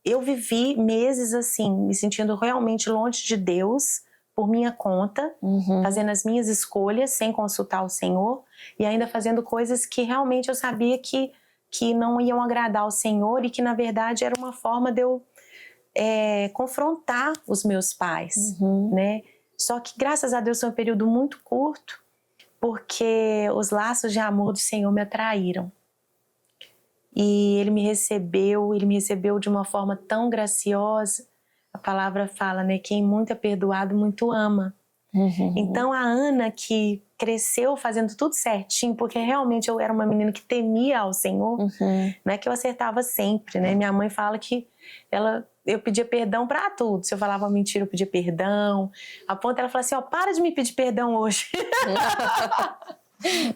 eu vivi meses assim, me sentindo realmente longe de Deus, por minha conta, fazendo as minhas escolhas sem consultar o Senhor e ainda fazendo coisas que realmente eu sabia que não iam agradar ao Senhor e que na verdade era uma forma de eu confrontar os meus pais, né? Só que graças a Deus foi um período muito curto, porque os laços de amor do Senhor me atraíram. E Ele me recebeu de uma forma tão graciosa. A palavra fala, né? Quem muito é perdoado, muito ama. Então a Ana, que cresceu fazendo tudo certinho, porque realmente eu era uma menina que temia ao Senhor, não é que eu acertava sempre, né? Minha mãe fala que eu pedia perdão para tudo. Se eu falava uma mentira, eu pedia perdão. A ponto ela falava assim, para de me pedir perdão hoje.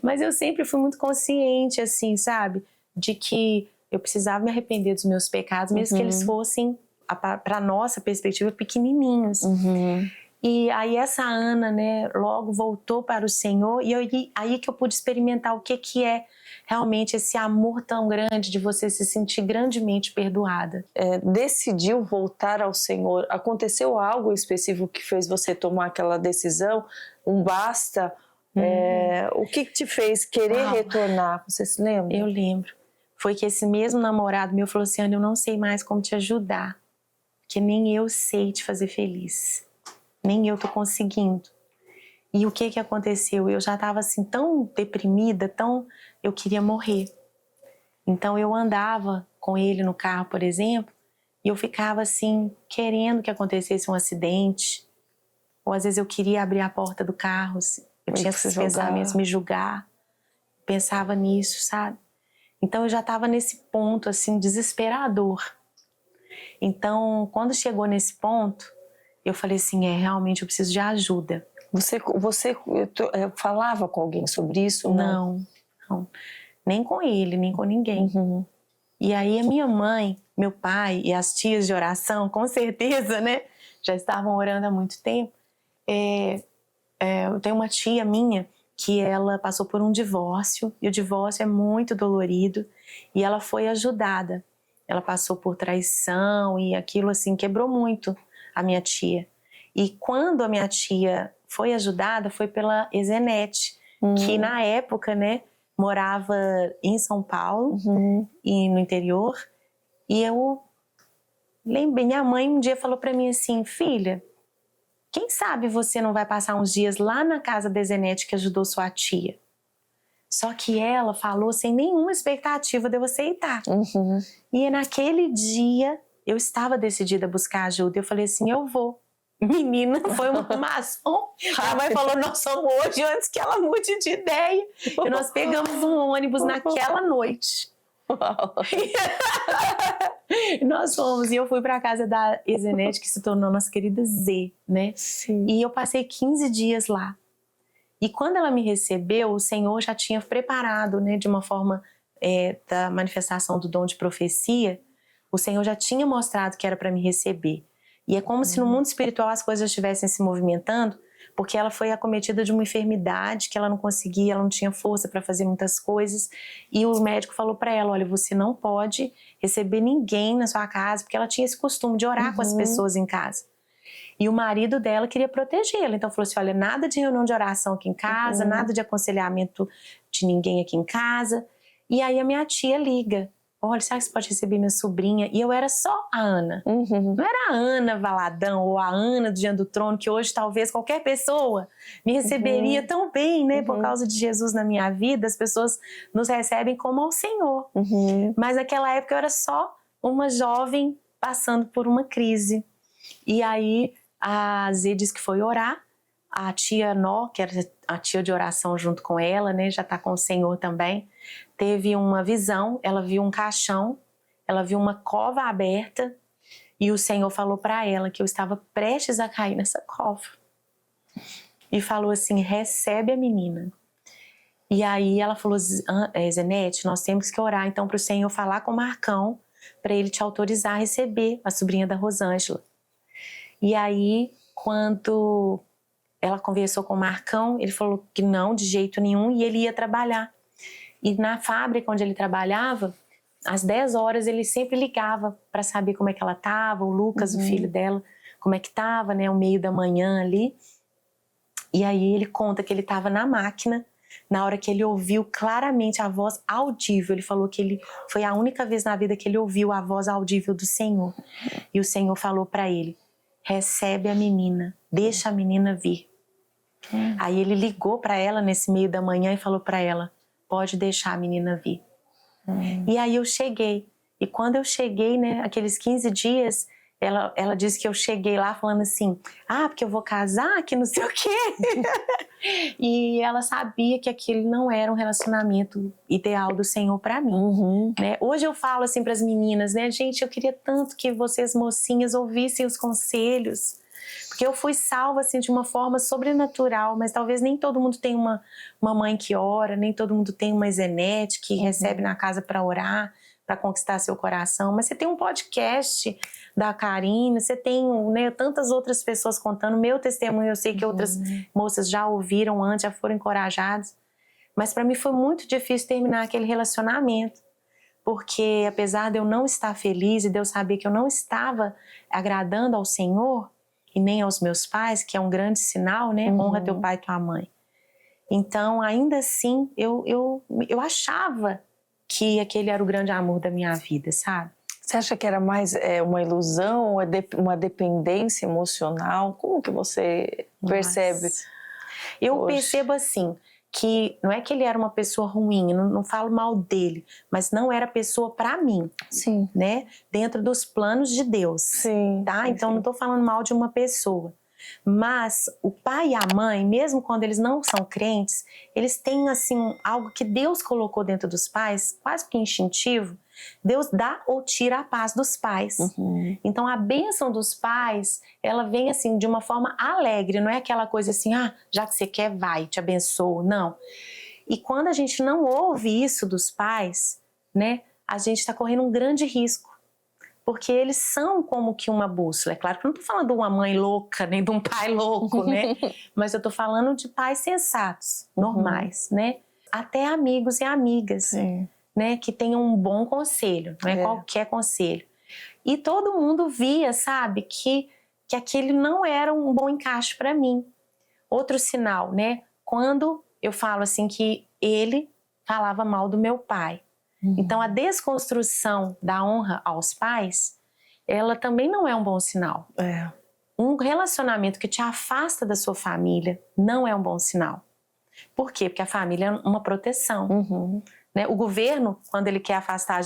Mas eu sempre fui muito consciente, assim, sabe? De que eu precisava me arrepender dos meus pecados, mesmo que eles fossem, para nossa perspectiva, pequenininhos. E aí essa Ana, né, logo voltou para o Senhor e aí que eu pude experimentar o que é realmente esse amor tão grande de você se sentir grandemente perdoada. Decidiu voltar ao Senhor, aconteceu algo específico que fez você tomar aquela decisão? Um basta? O que te fez querer retornar? Você se lembra? Eu lembro. Foi que esse mesmo namorado meu falou assim, Ana, eu não sei mais como te ajudar, porque nem eu sei te fazer feliz. Nem eu tô conseguindo. E o que aconteceu? Eu já estava assim tão deprimida, eu queria morrer. Então eu andava com ele no carro, por exemplo, e eu ficava assim querendo que acontecesse um acidente. Ou às vezes eu queria abrir a porta do carro, eu tinha esses pensamentos, me julgar. Pensava nisso, sabe? Então eu já estava nesse ponto assim desesperador. Então quando chegou nesse ponto, eu falei assim, realmente eu preciso de ajuda. Você falava com alguém sobre isso? Não. Nem com ele, nem com ninguém. E aí a minha mãe, meu pai e as tias de oração, com certeza, né? Já estavam orando há muito tempo. Eu tenho uma tia minha que ela passou por um divórcio, e o divórcio é muito dolorido, e ela foi ajudada. Ela passou por traição e aquilo assim quebrou muito a minha tia. E quando a minha tia foi ajudada, foi pela Ezenete, que na época, né, morava em São Paulo e no interior. E eu lembrei, minha mãe um dia falou para mim assim, filha, quem sabe você não vai passar uns dias lá na casa da Ezenete que ajudou sua tia? Só que ela falou sem nenhuma expectativa de eu aceitar. E naquele dia eu estava decidida a buscar ajuda. Eu falei assim, eu vou. Menina, foi uma arrumação. A mãe falou, nós vamos hoje antes que ela mude de ideia. E nós pegamos um ônibus naquela noite. E nós fomos, e eu fui para a casa da Ezenete, que se tornou nossa querida Z, né? Sim. E eu passei 15 dias lá. E quando ela me recebeu, o Senhor já tinha preparado, né, de uma forma da manifestação do dom de profecia, o Senhor já tinha mostrado que era para me receber. E é como se no mundo espiritual as coisas estivessem se movimentando, porque ela foi acometida de uma enfermidade que ela não conseguia, ela não tinha força para fazer muitas coisas. E o médico falou para ela, olha, você não pode receber ninguém na sua casa, porque ela tinha esse costume de orar com as pessoas em casa. E o marido dela queria protegê-la, então falou assim, olha, nada de reunião de oração aqui em casa, nada de aconselhamento de ninguém aqui em casa. E aí a minha tia liga, olha, será que você pode receber minha sobrinha? E eu era só a Ana, não era a Ana Valadão ou a Ana do Diante do Trono, que hoje talvez qualquer pessoa me receberia tão bem, né? Por causa de Jesus na minha vida, as pessoas nos recebem como ao Senhor. Mas naquela época eu era só uma jovem passando por uma crise. E aí a Zê disse que foi orar, a tia Nó, que era a tia de oração junto com ela, né, já está com o Senhor também, teve uma visão, ela viu um caixão, ela viu uma cova aberta e o Senhor falou para ela que eu estava prestes a cair nessa cova. E falou assim, recebe a menina. E aí ela falou, Zenete, nós temos que orar então para o Senhor falar com o Marcão, para ele te autorizar a receber a sobrinha da Rosângela. E aí, quando ela conversou com o Marcão, ele falou que não, de jeito nenhum, e ele ia trabalhar. E na fábrica onde ele trabalhava, às 10 horas ele sempre ligava para saber como é que ela estava, o Lucas, o filho dela, como é que estava, né, ao meio da manhã ali. E aí ele conta que ele estava na máquina, na hora que ele ouviu claramente a voz audível. Ele falou que foi a única vez na vida que ele ouviu a voz audível do Senhor. E o Senhor falou para ele: recebe a menina, deixa a menina vir. Aí ele ligou para ela nesse meio da manhã e falou para ela: pode deixar a menina vir. E aí eu cheguei. E quando eu cheguei, né, aqueles 15 dias, ela disse que eu cheguei lá falando assim: porque eu vou casar, que não sei o quê. E ela sabia que aquilo não era um relacionamento ideal do Senhor para mim. Né? Hoje eu falo assim para as meninas, né, gente, eu queria tanto que vocês mocinhas ouvissem os conselhos, porque eu fui salva assim de uma forma sobrenatural, mas talvez nem todo mundo tem uma mãe que ora, nem todo mundo tem uma Zenete que recebe na casa para orar, para conquistar seu coração. Mas você tem um podcast da Karine, você tem, né, tantas outras pessoas contando meu testemunho. Eu sei que outras moças já ouviram antes, já foram encorajadas. Mas para mim foi muito difícil terminar aquele relacionamento, porque apesar de eu não estar feliz e de eu saber que eu não estava agradando ao Senhor e nem aos meus pais, que é um grande sinal, né? Honra teu pai e tua mãe. Então, ainda assim, eu achava que aquele era o grande amor da minha vida, sabe? Você acha que era mais uma ilusão, uma dependência emocional? Como que você percebe? Eu percebo assim, que não é que ele era uma pessoa ruim, não falo mal dele, mas não era pessoa para mim. Sim. Né? Dentro dos planos de Deus. Sim. Tá? Sim, então sim. não estou falando mal de uma pessoa. Mas o pai e a mãe, mesmo quando eles não são crentes, eles têm assim algo que Deus colocou dentro dos pais, quase que instintivo. Deus dá ou tira a paz dos pais. Então a bênção dos pais, ela vem assim de uma forma alegre, não é aquela coisa assim, já que você quer, vai, te abençoo, não. E quando a gente não ouve isso dos pais, né, a gente está correndo um grande risco. Porque eles são como que uma bússola. É claro que eu não estou falando de uma mãe louca, nem de um pai louco, né? Mas eu estou falando de pais sensatos, normais, né? Até amigos e amigas, né? Que tenham um bom conselho, não é qualquer conselho. E todo mundo via, sabe, que aquele não era um bom encaixe para mim. Outro sinal, né? Quando eu falo assim que ele falava mal do meu pai. Então, a desconstrução da honra aos pais, ela também não é um bom sinal. Um relacionamento que te afasta da sua família não é um bom sinal. Por quê? Porque a família é uma proteção. Né? O governo, quando ele quer afastar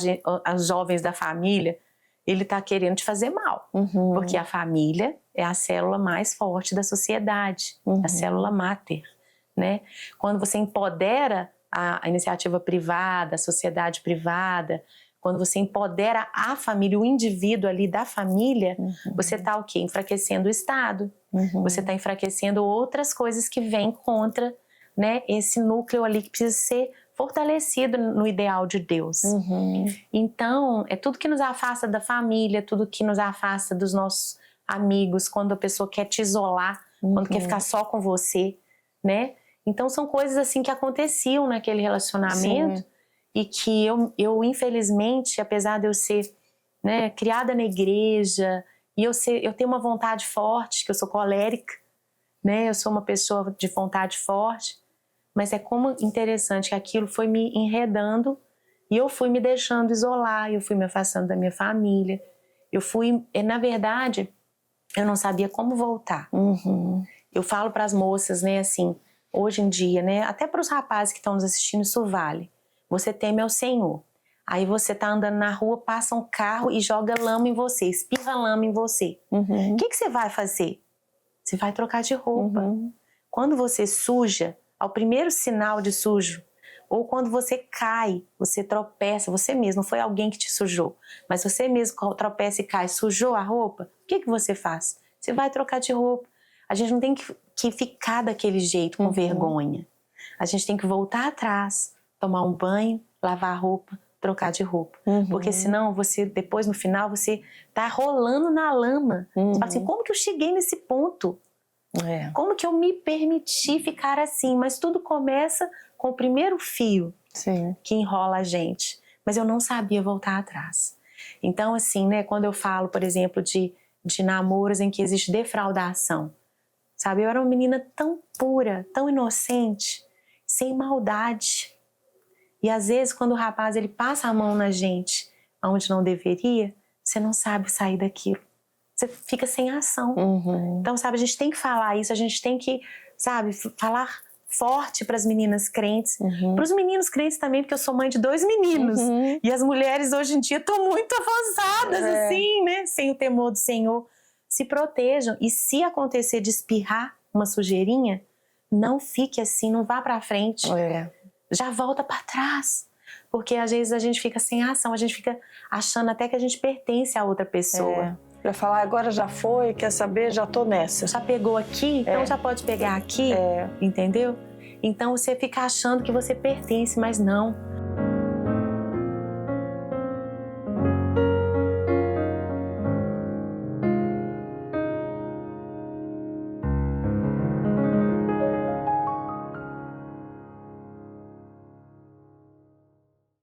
os jovens da família, ele está querendo te fazer mal. Porque a família é a célula mais forte da sociedade, a célula máter. Né? Quando você empodera a iniciativa privada, a sociedade privada, quando você empodera a família, o indivíduo ali da família, você está o quê? Enfraquecendo o Estado. Você está enfraquecendo outras coisas que vêm contra, né, esse núcleo ali que precisa ser fortalecido no ideal de Deus. Então, é tudo que nos afasta da família, tudo que nos afasta dos nossos amigos, quando a pessoa quer te isolar, quando quer ficar só com você, né? Então são coisas assim que aconteciam naquele relacionamento. E que eu infelizmente, apesar de eu ser, né, criada na igreja, e eu tenho uma vontade forte, que eu sou colérica, né, eu sou uma pessoa de vontade forte, mas é como interessante que aquilo foi me enredando e eu fui me deixando isolar, eu fui me afastando da minha família, na verdade, eu não sabia como voltar. Eu falo para as moças, né, assim, hoje em dia, né, até para os rapazes que estão nos assistindo, isso vale. Você teme ao Senhor. Aí você tá andando na rua, passa um carro e joga lama em você, espirra lama em você. O que você vai fazer? Você vai trocar de roupa. Quando você suja, ao primeiro sinal de sujo, ou quando você cai, você tropeça, você mesmo, não foi alguém que te sujou, mas você mesmo tropeça e cai, sujou a roupa, o que você faz? Você vai trocar de roupa. A gente não tem que ficar daquele jeito, com vergonha. A gente tem que voltar atrás, tomar um banho, lavar a roupa, trocar de roupa. Porque senão você, depois no final, você tá rolando na lama. Você fala assim, como que eu cheguei nesse ponto? Como que eu me permiti ficar assim? Mas tudo começa com o primeiro fio que enrola a gente. mas eu não sabia voltar atrás. Então, assim, né, quando eu falo, por exemplo, de namoros em que existe defraudação, sabe? Eu era uma menina tão pura, tão inocente, sem maldade. E às vezes, quando o rapaz ele passa a mão na gente, onde não deveria, você não sabe sair daquilo. Você fica sem ação. Então, sabe, a gente tem que falar isso, a gente tem que, sabe, falar forte para as meninas crentes, para os meninos crentes também, porque eu sou mãe de 2 meninos. E as mulheres hoje em dia estão muito avançadas, assim, né? Sem o temor do Senhor. Se protejam. E se acontecer de espirrar uma sujeirinha, não fique assim, não vá para frente. Já volta para trás. Porque às vezes a gente fica sem ação, a gente fica achando até que a gente pertence a outra pessoa. Pra falar, agora já foi, quer saber, já tô nessa. Já pegou aqui, então já pode pegar aqui, entendeu? Então você fica achando que você pertence, mas não.